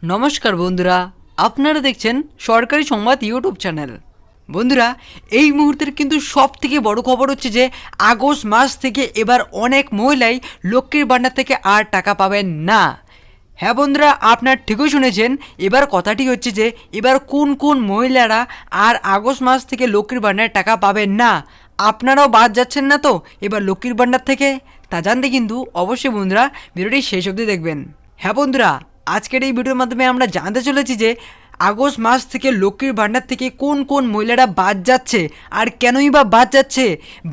নমস্কার বন্ধুরা, আপনারা দেখছেন সরকারি সংবাদ ইউটিউব চ্যানেল। বন্ধুরা, এই মুহূর্তের কিন্তু সব থেকে বড় খবর হচ্ছে যে আগস্ট মাস থেকে এবার অনেক মহিলাই লক্ষ্মীর ভাণ্ডার থেকে আর টাকা পাবেন না। হ্যাঁ বন্ধুরা, আপনার ঠিকই শুনেছেন। এবার কথাটি হচ্ছে যে এবার কোন কোন মহিলারা আর আগস্ট মাস থেকে লক্ষ্মীর ভাণ্ডারের টাকা পাবেন না। আপনারাও বাদ যাচ্ছেন না তো এবার লক্ষ্মীর ভাণ্ডার থেকে? তা জানতে কিন্তু অবশ্যই বন্ধুরা ভিডিওটি শেষ অবধি দেখবেন। হ্যাঁ বন্ধুরা, আজকের এই ভিডিওর মাধ্যমে আমরা জানতে চলেছি যে আগস্ট মাস থেকে লক্ষ্মীর ভাণ্ডার থেকে কোন কোন মহিলারা বাদ যাচ্ছে আর কেনই বা বাদ যাচ্ছে,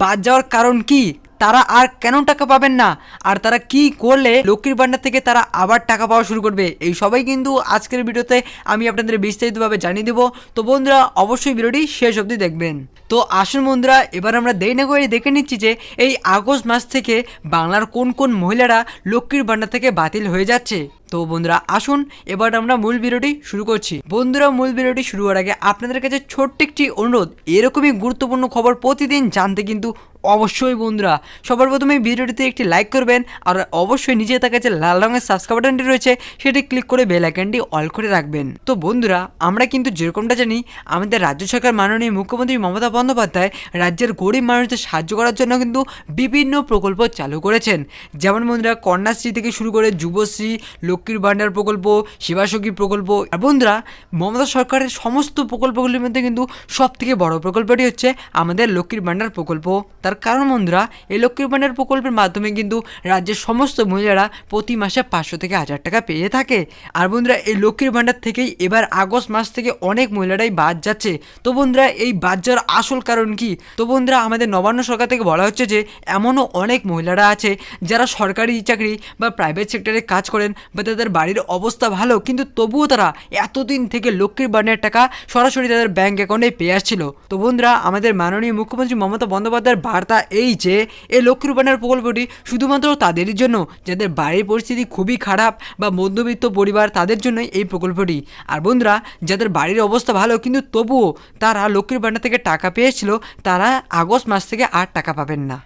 বাদ যাওয়ার কারণ কি, তারা আর কেন টাকা পাবেন না, আর তারা কি করলে লক্ষ্মীর ভাণ্ডার থেকে তারা আবার টাকা পাওয়া শুরু করবে, এই সবাই কিন্তু আজকের ভিডিওতে আমি আপনাদের বিস্তারিতভাবে জানিয়ে দেবো। তো বন্ধুরা অবশ্যই ভিডিওটি শেষ অবধি দেখবেন। তো আসুন বন্ধুরা, এবার আমরা দেরি না করে দেখে নিচ্ছি যে এই আগস্ট মাস থেকে বাংলার কোন কোন মহিলারা লক্ষ্মীর ভাণ্ডার থেকে বাতিল হয়ে যাচ্ছে। তো বন্ধুরা আসুন এবার আমরা মূল ভিডিওটি শুরু করছি। বন্ধুরা, মূল ভিডিওটি শুরু হওয়ার আগে আপনাদের কাছে ছোট্ট একটি অনুরোধ, এরকমই গুরুত্বপূর্ণ খবর প্রতিদিন জানতে কিন্তু অবশ্যই বন্ধুরা সবার প্রথমে ভিডিওটিতে একটি লাইক করবেন, আর অবশ্যই নিচে তার কাছে লাল রঙের সাবস্ক্রাইব বাটনটি রয়েছে, সেটি ক্লিক করে বেল আইকনটি অল করে রাখবেন। তো বন্ধুরা, আমরা কিন্তু যেরকমটা জানি আমাদের রাজ্য সরকার মাননীয় মুখ্যমন্ত্রী মমতা বন্দ্যোপাধ্যায় রাজ্যের গরিব মানুষদের সাহায্য করার জন্য কিন্তু বিভিন্ন প্রকল্প চালু করেছেন। যেমন বন্ধুরা কন্যাশ্রী থেকে শুরু করে যুবশ্রী, লক্ষ্মীর ভাণ্ডার প্রকল্প, সেবাসখী প্রকল্প। আর বন্ধুরা, মমতা সরকারের সমস্ত প্রকল্পগুলির মধ্যে কিন্তু সব থেকে বড় প্রকল্পটি হচ্ছে আমাদের লক্ষ্মীর ভাণ্ডার প্রকল্প। তার কারণ বন্ধুরা, এই লক্ষ্মীর ভাণ্ডার প্রকল্পের মাধ্যমে কিন্তু রাজ্যের সমস্ত মহিলারা প্রতি মাসে 500 থেকে 1000 টাকা পেয়ে থাকে। আর বন্ধুরা, এই লক্ষ্মীর ভাণ্ডার থেকেই এবার আগস্ট মাস থেকে অনেক মহিলারাই বাদ যাচ্ছে। তো বন্ধুরা, এই বাদ যাওয়ার আসল কারণ কি? তো বন্ধুরা, আমাদের নবান্ন সরকার থেকে বলা হচ্ছে যে এমনও অনেক মহিলারা আছে যারা সরকারি চাকরি বা প্রাইভেট সেক্টরে কাজ করেন, বা তাদের বাড়ির অবস্থা ভালো, কিন্তু তবুও তারা এতদিন থেকে লক্ষ্মীর ভাণ্ডারের টাকা সরাসরি তাদের ব্যাংক অ্যাকাউন্টে পেয়ে আসছিল। তো বন্ধুরা, আমাদের মাননীয় মুখ্যমন্ত্রী মমতা বন্দ্যোপাধ্যায়ের বার্তা এই যে এই লক্ষ্মীর ভাণ্ডার প্রকল্পটি শুধুমাত্র তাদেরই জন্য যাদের বাড়ির পরিস্থিতি খুবই খারাপ বা মধ্যবিত্ত পরিবার, তাদের জন্যই এই প্রকল্পটি। আর বন্ধুরা, যাদের বাড়ির অবস্থা ভালো কিন্তু তবুও তারা লক্ষ্মীর ভাণ্ডার থেকে টাকা পেয়েছিল, তারা আগস্ট মাস থেকে আর টাকা পাবেন না।